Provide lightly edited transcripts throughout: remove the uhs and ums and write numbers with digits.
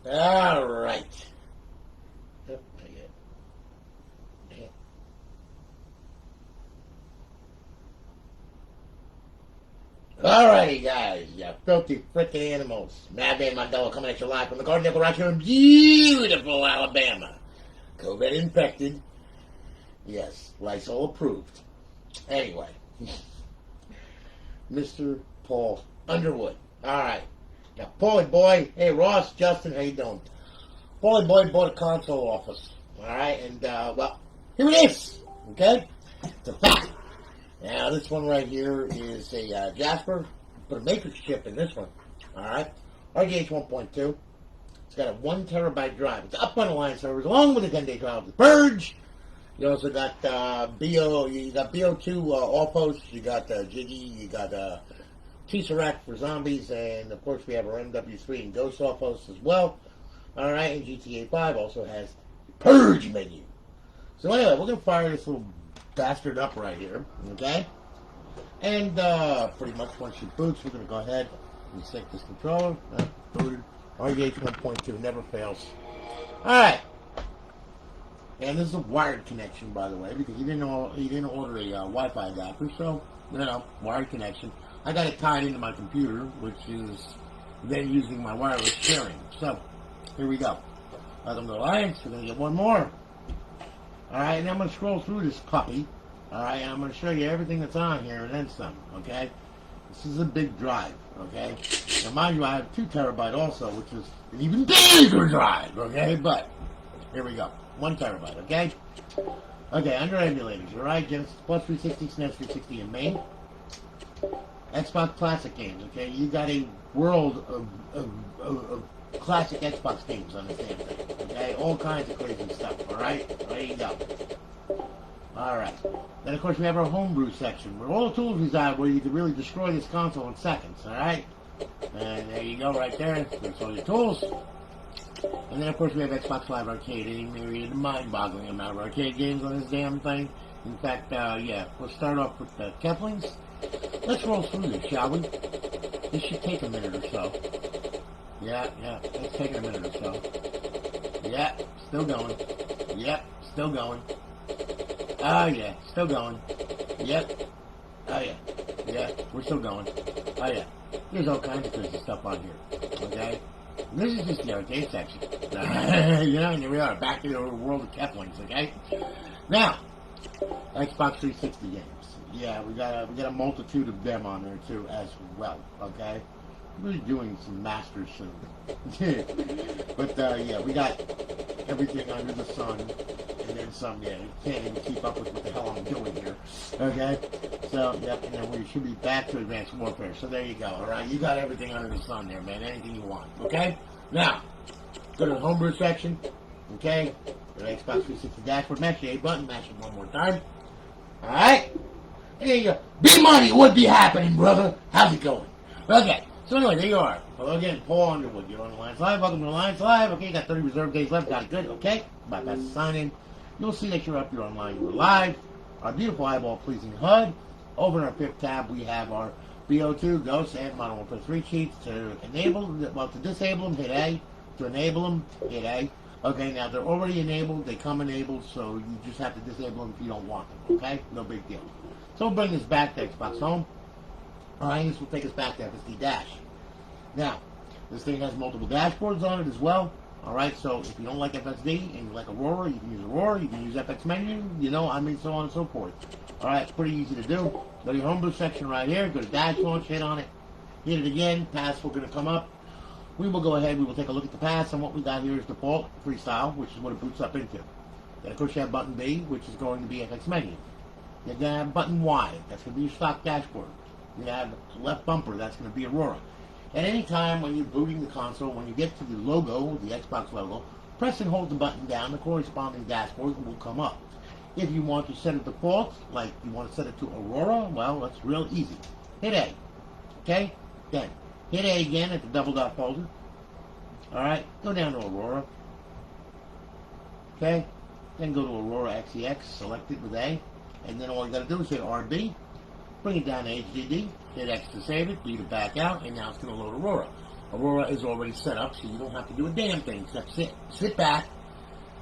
All right. Alrighty, guys, you filthy frickin' animals. Madman Mandela coming at you live from the Garden Nickel right here in beautiful Alabama. COVID infected. Yes, Lysol approved. Anyway, Mr. Paul Underwood. Alright. Now, Paulie boy, hey Ross, Justin, how you doing? Paulie boy bought a console office. Alright, and, well, here it is. Okay? It's a fact. Now, this one right here is a Jasper. Put a matrix chip in this one. Alright? RGH 1.2. It's got a 1 terabyte drive. It's up on the line servers along with a 10-day trial with Purge. You also got you got BO2 Offhosts. You got Jiggy. You got Tessuract for zombies. And, of course, we have our Mw3 and Ghosts Offhosts as well. Alright? And GTA 5 also has Purge menu. So, anyway, we're going to fire this little bastard up right here, okay? And pretty much once she boots, we're going to go ahead and sync this controller. Booted. RGH 1.2 never fails. Alright. And this is a wired connection, by the way, because you didn't order a Wi-Fi adapter, so, you know, wired connection. I got it tied into my computer, which is then using my wireless sharing. So, here we go. Welcome to Alliance. We're going to get one more. Alright, and I'm going to scroll through this puppy. Alright, and I'm going to show you everything that's on here and then some, okay? This is a big drive, okay? Now, mind you, I have 2 terabyte also, which is an even bigger drive, okay? But, here we go. 1 terabyte, okay? Okay, under emulators, alright? Genesis Plus 360, SNES 360 in main. Xbox Classic games, okay? You got a world of classic Xbox games on this damn thing, okay? All kinds of crazy stuff, alright? There you go. Alright. Then, of course, we have our homebrew section, where all the tools reside, where you can really destroy this console in seconds, alright? And there you go, right there. That's all your tools. And then, of course, we have Xbox Live Arcade, a myriad, mind-boggling amount of arcade games on this damn thing. In fact, yeah, we'll start off with the Keflings. Let's roll through this, shall we? This should take a minute or so. Yeah, it's taking a minute or so. Yeah, still going. Yep, still going. Oh, yeah, still going. Yep. Oh, yeah. Yeah, we're still going. Oh, yeah. There's all kinds of crazy stuff on here. Okay? This is just the arcade section. You know, and here we are, back to the world of Keflings, okay? Now, Xbox 360 games. Yeah, we got a multitude of them on there, too, as well, okay? We're doing some masters soon. But, yeah, we got everything under the sun, and then some, yeah, you can't even keep up with what the hell I'm doing here, okay? So, yep, and then we should be back to Advanced Warfare, so there you go, alright? You got everything under the sun there, man, anything you want, okay? Now, go to the homebrew section, okay? Go to Xbox 360 dashboard, mash the A button, mash it one more time, alright? There you go. B-Money, what be happening, brother? How's it going? Okay. So anyway, there you are. Hello again, Paul Underwood. You're on Alliance Live. Welcome to Alliance Live. Okay, you got 30 reserve days left. Got it good. Okay. Bypass the sign in. You'll see that you're up, you're online, you're live. Our beautiful eyeball-pleasing HUD. Over in our 5th tab, we have our BO2, Ghosts, and Modern Warfare 3 cheats. To enable, well, to disable them, hit A. To enable them, hit A. Okay, now they're already enabled. They come enabled, so you just have to disable them if you don't want them. Okay? No big deal. So we'll bring this back to Xbox Home. Alright, this will take us back to FSD Dash. Now, this thing has multiple dashboards on it as well. Alright, so if you don't like FSD and you like Aurora, you can use Aurora, you can use FX Menu, you know, I mean, so on and so forth. Alright, it's pretty easy to do. Go to your homebrew section right here, go to Dash Launch, hit on it, hit it again, paths are going to come up. We will go ahead, we will take a look at the paths, and what we got here is default freestyle, which is what it boots up into. Then, of course, you have button B, which is going to be FX Menu. You're going to have button Y, that's going to be your stock dashboard. You're going to have left bumper, that's going to be Aurora. At any time when you're booting the console, when you get to the logo, the Xbox logo, press and hold the button down, the corresponding dashboard will come up. If you want to set it default, like you want to set it to Aurora, well, that's real easy. Hit A. Okay? Then, hit A again at the double dot folder. Alright, go down to Aurora. Okay? Then go to Aurora XEX, select it with A. And then all you got to do is hit RB. Bring it down to HDD, hit X to save it, beat it back out, and now it's going to load Aurora. Aurora is already set up, so you don't have to do a damn thing except sit back,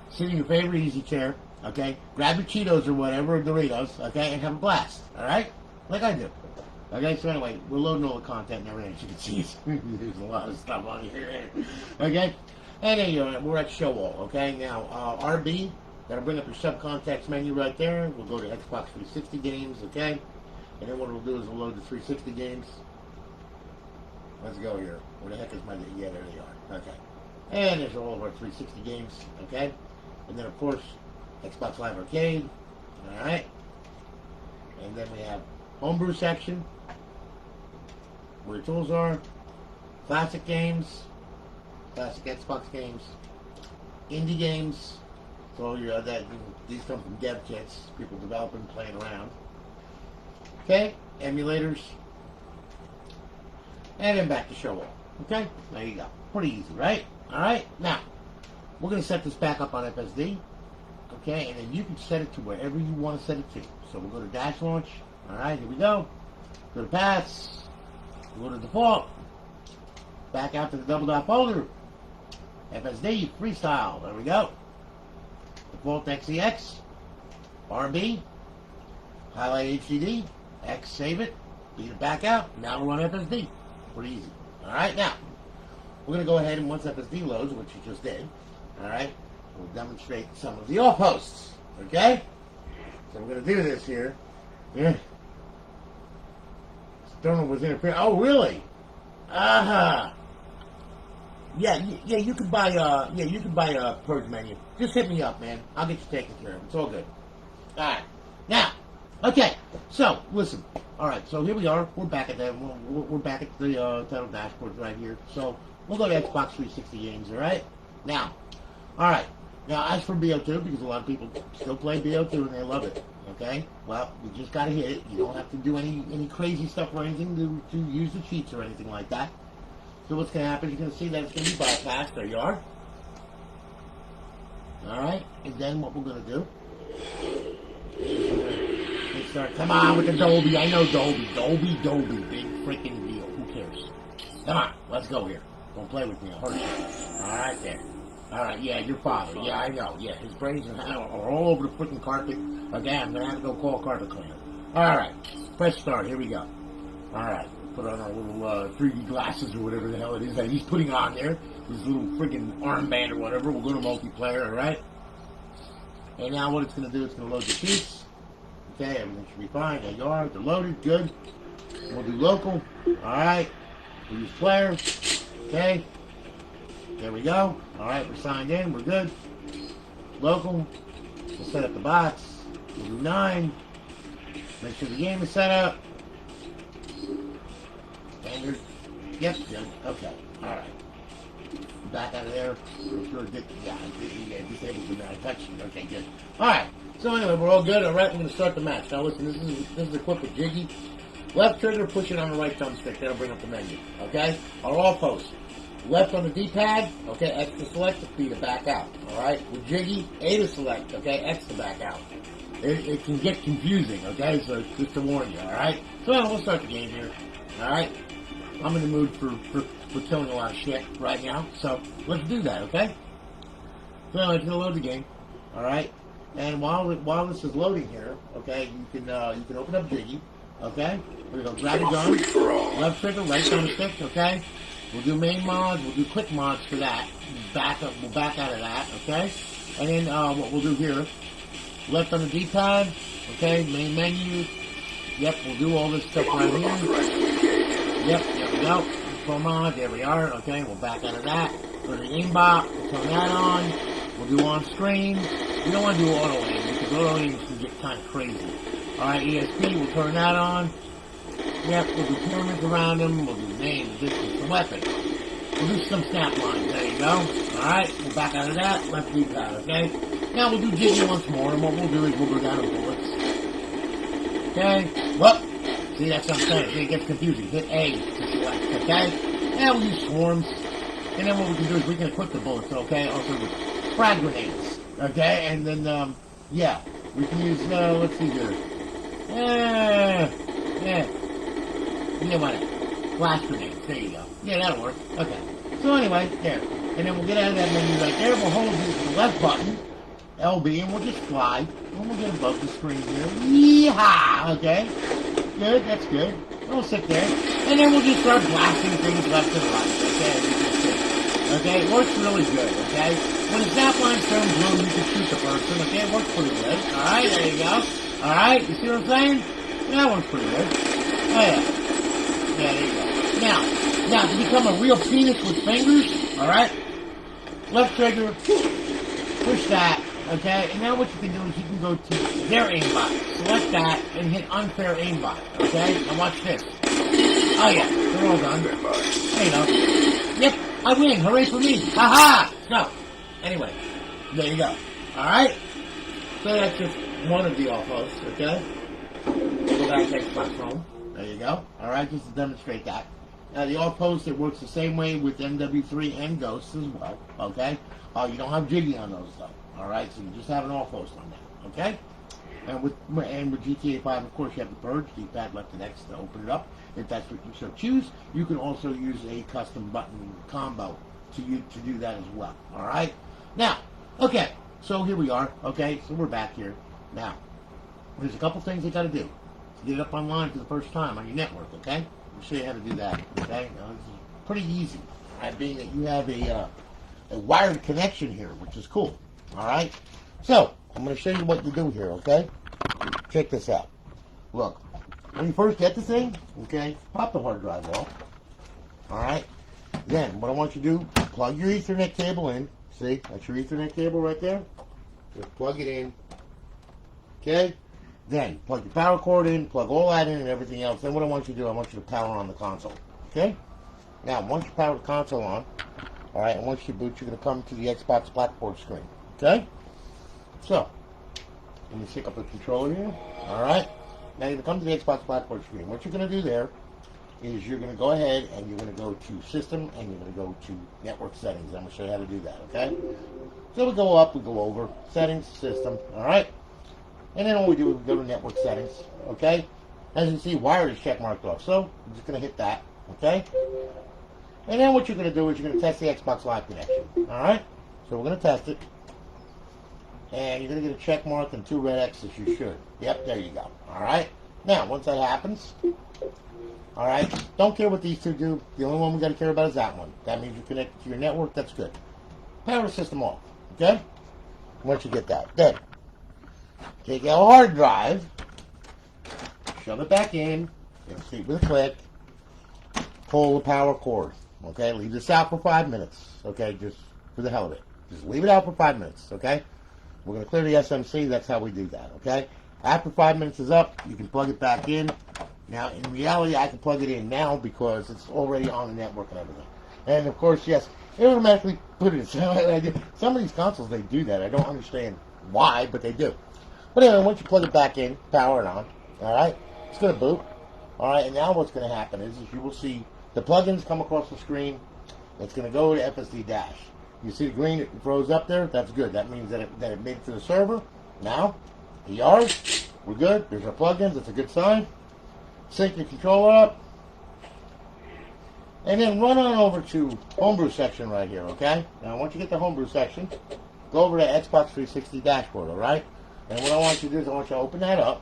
sit in your favorite easy chair, okay? Grab your Cheetos or whatever, or Doritos, okay, and have a blast, all right? Like I do. Okay, so anyway, we're loading all the content and everything, as you can see. There's a lot of stuff on here, okay? And then, you know, we're at show all, okay? Now, RB, that'll bring up your subcontext menu right there. We'll go to Xbox 360 games, okay? And then what we'll do is we'll load the 360 games. Let's go here. Where the heck is my... Yeah, there they are. Okay. And there's all of our 360 games, okay? And then, of course, Xbox Live Arcade, all right? And then we have Homebrew section, where your tools are, classic games, classic Xbox games, indie games, so these come from dev kits, people developing, playing around. Okay, emulators, and then back to show all. Okay, there you go. Pretty easy, right? All right, now we're going to set this back up on FSD. Okay, and then you can set it to wherever you want to set it to. So we'll go to dash launch. All right, here we go. Go to paths. Go to default. Back out to the double dot folder. FSD, freestyle. There we go. Default XEX. RB. Highlight HDD. X, save it. Beat it back out. Now we're on FSD. Pretty easy. All right, now we're going to go ahead and once FSD loads, which you just did, all right, we'll demonstrate some of the offhosts. Okay? So we're going to do this here. Yeah. Stoner was interfering. Oh, really? Uh-huh. Yeah, you can buy a Purge menu. Just hit me up, man. I'll get you taken care of. It's all good. All right. Now, okay. So, listen. All right. So here we are. We're back at the title dashboard right here. So we'll go to Xbox 360 games. All right. Now, all right. Now, as for BO2, because a lot of people still play BO2 and they love it. Okay. Well, you just gotta hit it. You don't have to do any crazy stuff or anything to use the cheats or anything like that. So what's going to happen, you're going to see that it's going to be bypassed. There you are. Alright, and then what we're going to do is start, come on with the Dolby. I know Dolby. Dolby. Big freaking deal. Who cares? Come on, let's go here. Don't play with me. I'll hurt you. Alright, there. Alright, yeah, your father. Yeah, I know. Yeah, his brains are all over the freaking carpet. Okay, I'm going to have to go call a carpet cleaner. Alright, press start. Here we go. Alright. Put on our little 3D glasses or whatever the hell it is that he's putting on there. His little freaking armband or whatever. We'll go to multiplayer, alright? And now what it's going to do, it's going to load the sheets. Okay, everything should be fine. There you are. They're loaded. Good. We'll do local. Alright. We'll use player. Okay. There we go. Alright, we're signed in. We're good. Local. We'll set up the box. We'll do 9. Make sure the game is set up. Standard. Yep. Okay. All right. Back out of there. We're sure disabled the not touching. Okay, good. All right. So anyway, we're all good. All right, we're going to start the match. Now listen, this is equipped with jiggy. Left trigger, push it on the right thumbstick. That'll bring up the menu. Okay. Our all posts. Left on the D-pad. Okay. X to select. B to back out. All right. With jiggy, A to select. Okay. X to back out. It can get confusing. Okay. So just to warn you. All right. So we'll start the game here. All right. I'm in the mood for killing a lot of shit right now, so let's do that, okay? So it's gonna load the game, all right? And while this is loading here, okay, you can open up Jiggy, okay? We're gonna grab a gun, left trigger, right thumbstick, okay? We'll do main mods, we'll do quick mods for that. We'll back out of that, okay? And then what we'll do here, left on the D-pad, okay? Main menu. Yep, we'll do all this stuff right here. Yep, there we go. Come on, there we are. Okay, we'll back out of that. Go to the aimbot. We'll turn that on. We'll do on screen. We don't want to do auto aim because auto aim can get kind of crazy. Alright, ESP, we'll turn that on. Yep, we'll do pyramids around them. We'll do names, distance, and weapon. We'll do some snap lines. There you go. Alright, we'll back out of that. Left D-pad, okay? Now we'll do jiggy once more, and what we'll do is we'll go down to bullets. Okay? Well. See, that's what I'm saying. See, it gets confusing. Hit A to select, okay? And we'll use swarms. And then what we can do is we can equip the bullets, okay? Also with frag grenades, okay? And then, yeah, we can use, let's see here. Yeah, why not? flash grenades. There you go. Yeah, that'll work. Okay. So anyway, there. And then we'll get out of that menu right there. We'll hold the left button, LB, and we'll just fly. And we'll get above the screen here. Yeehaw! Okay. Good, that's good. We'll sit there. And then we'll just start blasting things left and right. Okay, as you can see. Okay, it works really good, okay? When the zap line's turned blue, you can shoot the person. Okay, it works pretty good. Alright, there you go. Alright, you see what I'm saying? That works pretty good. Oh yeah. Yeah, there you go. Now, to become a real penis with fingers, alright? Left trigger, push that, okay? And now what you can do is you can go to their aimbot, select that, and hit unfair aimbot, okay? Now watch this. Oh yeah, they're all done. There you go. Yep, I win. Hooray for me. Ha-ha! So, anyway, there you go. Alright? So that's just one of the offhosts, okay? Go back to Xbox Home. There you go. Alright, just to demonstrate that. Now, the offhost, it works the same way with Mw3 and Ghosts as well, okay? You don't have jiggy on those, though, alright? So you just have an offhost on that, okay? And with GTA 5, of course, you have the Purge, D-pad left and X to open it up. If that's what you so choose, you can also use a custom button combo to do that as well, alright? Now, okay, so here we are, okay? So we're back here. Now, there's a couple things you got to do to get it up online for the first time on your network, okay? I'll show you how to do that, okay? Now, this is pretty easy, right? Being that you have a wired connection here, which is cool, alright? So, I'm going to show you what to do here, okay? Check this out. Look, when you first get the thing, okay, pop the hard drive off, alright? Then, what I want you to do, plug your Ethernet cable in. See, that's your Ethernet cable right there. Just plug it in, okay? Then, plug your power cord in, plug all that in and everything else. Then what I want you to do, I want you to power on the console, okay? Now, once you power the console on, alright, and once you boot, you're going to come to the Xbox platform screen, okay? So, let me stick up the controller here, alright? Now, you're going to come to the Xbox platform screen. What you're going to do there is you're going to go ahead and you're going to go to System and you're going to go to Network Settings. I'm going to show you how to do that, okay? So we go up, we go over, Settings, System, alright? And then all we do is we go to Network Settings, okay? As you can see, wired is check marked off. So, I'm just going to hit that, okay? And then what you're going to do is you're going to test the Xbox Live connection, alright? So we're going to test it. And you're going to get a check mark and 2 red X's, you should. Yep, there you go, alright? Now, once that happens, alright, don't care what these two do. The only one we got to care about is that one. That means you're connected to your network, that's good. Power the system off, okay? Once you get that. Then, take out a hard drive, shove it back in, see with a click, pull the power cord, okay? Leave this out for 5 minutes, okay? Just for the hell of it. Just leave it out for 5 minutes, okay? We're going to clear the SMC, that's how we do that, okay? After 5 minutes is up, you can plug it back in. Now, in reality, I can plug it in now because it's already on the network and everything. And, of course, yes, it automatically put it in. Some of these consoles, they do that. I don't understand why, but they do. But anyway, once you plug it back in, power it on, alright, it's going to boot. Alright, and now what's going to happen is you will see the plugins come across the screen. It's going to go to FSD dash. You see the green, it froze up there? That's good. That means that it made it to the server. Now, ERs, we're good. There's our plugins. That's a good sign. Sync your controller up. And then run on over to Homebrew section right here, okay? Now, once you get the Homebrew section, go over to Xbox 360 dashboard, alright? And what I want you to do is I want you to open that up,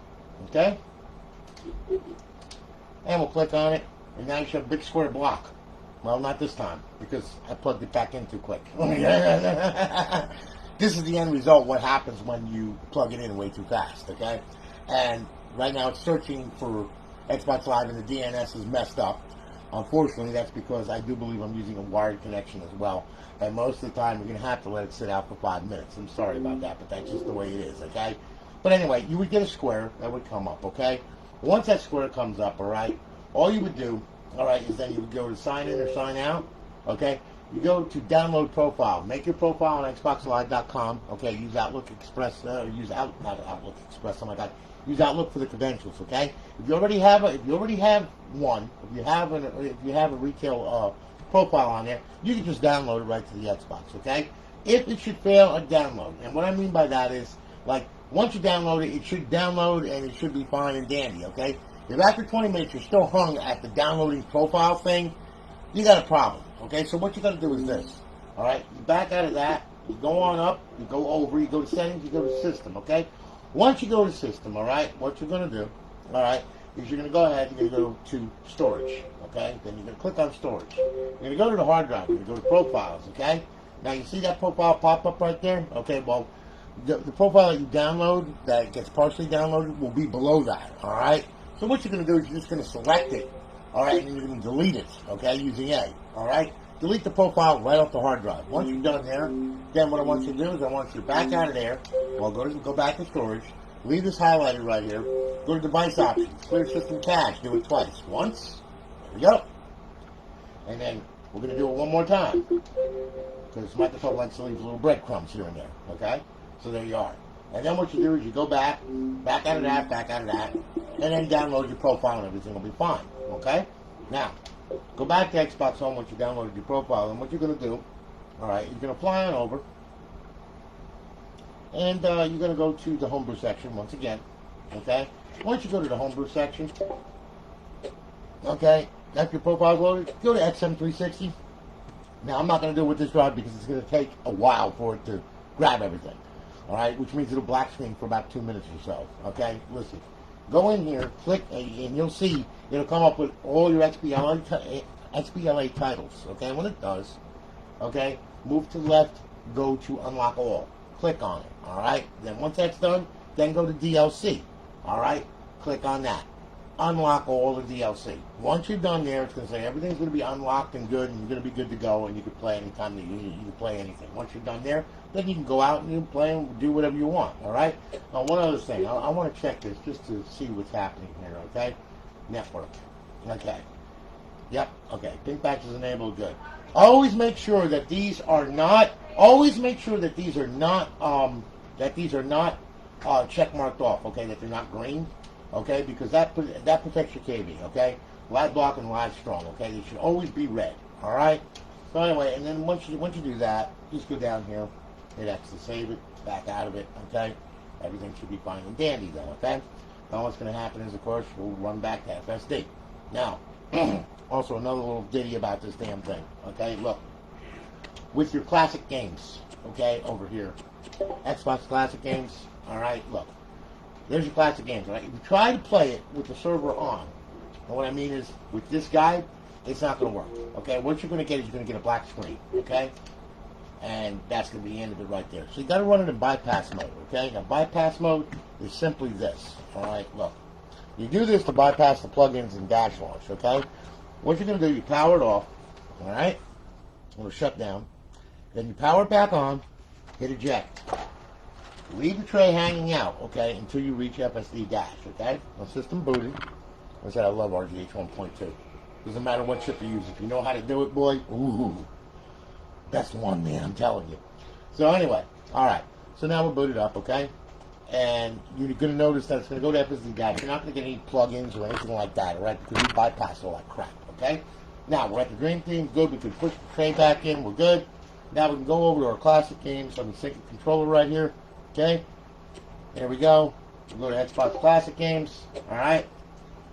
okay? And we'll click on it. And now you should have a big square block. Well, not this time, because I plugged it back in too quick. This is the end result, what happens when you plug it in way too fast, okay? And right now it's searching for Xbox Live and the DNS is messed up. Unfortunately, that's because I do believe I'm using a wired connection as well. And most of the time, you're going to have to let it sit out for 5 minutes. I'm sorry about that, but that's just the way it is, okay? But anyway, you would get a square that would come up, okay? Once that square comes up, all right, all you would do, all right, is then you would go to sign in or sign out, okay? You go to download profile. Make your profile on XboxLive.com, okay? Use Outlook Express, not Outlook Express, oh my God. Use Outlook for the credentials, okay? If you already have one, if you have a retail profile on there, you can just download it right to the Xbox, okay? If it should fail a download, and what I mean by that is, like, once you download it, it should download and it should be fine and dandy, okay? If after 20 minutes you're still hung at the downloading profile thing, you got a problem. Okay, so what you got to do is this. All right, you back out of that. You go on up. You go over. You go to settings. You go to system. Okay. Once you go to system, all right, what you're going to do, all right, is you're going to go ahead and you're going to go to storage. Okay. Then you're going to click on storage. You're going to go to the hard drive. You're going to go to profiles. Okay. Now you see that profile pop up right there. Okay. Well, the profile that you download that gets partially downloaded will be below that. All right. So what you're going to do is you're just going to select it. All right, and you're going to delete it, okay, using A, all right? Delete the profile right off the hard drive. Once you're done there, then what I want you to do is I want you to back out of there. Well, go back to storage. Leave this highlighted right here. Go to device options. Clear system cache. Do it twice. Once. There we go. And then we're going to do it one more time. Because Microsoft likes to leave little breadcrumbs here and there, okay? So there you are. And then what you do is you go back out of that, and then download your profile and everything will be fine. Okay? Now, go back to Xbox Home once you downloaded your profile, and what you're going to do, all right, you're going to fly on over, and you're going to go to the Homebrew section once again, okay? Once you go to the Homebrew section, okay, after your profile's loaded, go to XM360. Now, I'm not going to do it with this drive because it's going to take a while for it to grab everything, all right, which means it'll black screen for about 2 minutes or so, okay? Listen. Go in here, click, and you'll see it'll come up with all your Xbla titles. Okay, when it does, okay, move to the left, go to unlock all. Click on it. All right. Then once that's done, then go to DLC. All right. Click on that. Unlock all the DLC. Once you're done there, it's going to say everything's going to be unlocked and good, and you're going to be good to go, and you can play anytime that you can play anything. Once you're done there, then you can go out and you can play and do whatever you want. All right. Now, one other thing, I want to check this just to see what's happening here. Okay. Network. Okay. Yep. Okay. Ping patch is enabled. Good. Always make sure that these are not. Always make sure that these are not. Check marked off. Okay. That they're not green. Okay, because that protects your KB, okay? Live block and live strong, okay? They should always be red, all right? So anyway, and then once you do that, just go down here, hit X to save it, back out of it, okay? Everything should be fine and dandy then, okay? Now what's going to happen is, of course, we'll run back to FSD. Now, also another little ditty about this damn thing, okay? Look, with your classic games, okay, over here, Xbox classic games, all right, look. There's your classic games, right? If you try to play it with the server on, and what I mean is, with this guide, it's not going to work, okay? What you're going to get is you're going to get a black screen, okay? And that's going to be the end of it right there. So you got to run it in bypass mode, okay? Now, bypass mode is simply this, all right? Look, you do this to bypass the plugins and dash launch, okay? What you're going to do, you power it off, all right? It'll shut down. Then you power it back on, hit eject. Leave the tray hanging out, okay, until you reach FSD dash, okay? Now, system booted. I said I love RGH 1.2. Doesn't matter what chip you use. If you know how to do it, boy, ooh, best one, man, I'm telling you. So anyway, all right. So now we're booted up, okay? And you're going to notice that it's going to go to FSD dash. You're not going to get any plugins or anything like that, all right? Because we bypass all that crap, okay? Now, we're at the green theme. Good. We can push the tray back in. We're good. Now we can go over to our classic games. So I'm going to sync the controller right here. Okay, there we go. We'll go to Xbox Classic Games. All right.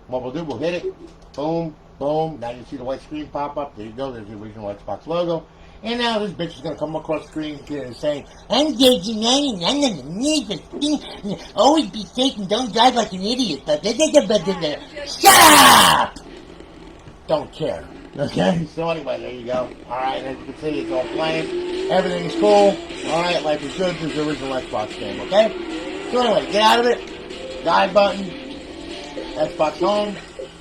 What we'll do, we'll hit it. Boom, boom. Now you see the white screen pop up. There you go. There's the original Xbox logo. And now this bitch is going to come across the screen and saying, I'm Jason Ryan, I'm going to need this. Always be safe and don't drive like an idiot. Shut up! Don't care. Okay, so anyway, there you go. Alright, as you can see, it's all playing. Everything's cool. Alright, life is good. This is the original Xbox game, okay? So anyway, get out of it. Guide button. Xbox Home.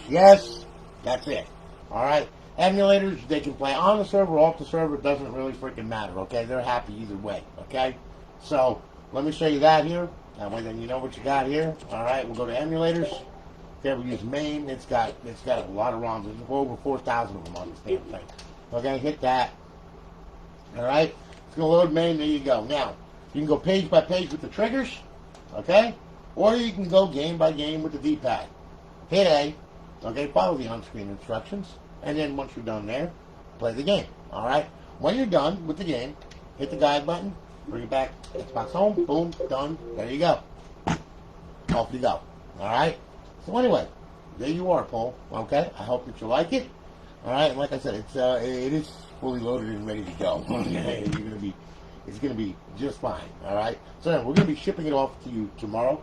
Yes. That's it. Alright? Emulators, they can play on the server, off the server. It doesn't really freaking matter, okay? They're happy either way, okay? So, let me show you that here. That way then you know what you got here. Alright, we'll go to Emulators. Okay, we use main. It's got a lot of ROMs. There's over 4,000 of them on this damn thing. Okay, hit that. All right, it's gonna load main. There you go. Now you can go page by page with the triggers. Okay, or you can go game by game with the D-pad. Hit A. Okay, follow the on-screen instructions, and then once you're done there, play the game. All right. When you're done with the game, hit the guide button. Bring it back. Xbox Home. Boom. Done. There you go. Off you go. All right. So anyway, there you are, Paul. Okay, I hope that you like it. All right, and like I said, it is fully loaded and ready to go. Okay, it's gonna be just fine. All right, so then we're gonna be shipping it off to you tomorrow,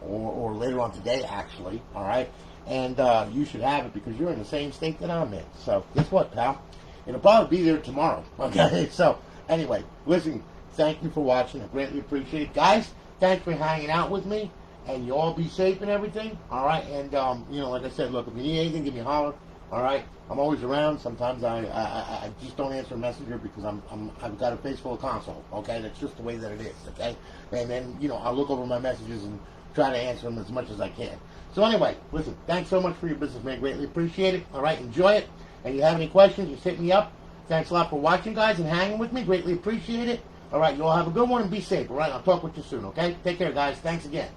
or later on today, actually. All right, and you should have it because you're in the same state that I'm in. So guess what, pal? It'll probably be there tomorrow. Okay, so anyway, listen. Thank you for watching. I greatly appreciate it, guys. Thanks for hanging out with me. And you all be safe and everything, all right? And, you know, like I said, look, if you need anything, give me a holler, all right? I'm always around. Sometimes I just don't answer a messenger because I've got a face full of console, okay? That's just the way that it is, okay? And then, you know, I'll look over my messages and try to answer them as much as I can. So anyway, listen, thanks so much for your business, man. Greatly appreciate it, all right? Enjoy it. And you have any questions, just hit me up. Thanks a lot for watching, guys, and hanging with me. Greatly appreciate it. All right, you all have a good one and be safe, all right? I'll talk with you soon, okay? Take care, guys. Thanks again.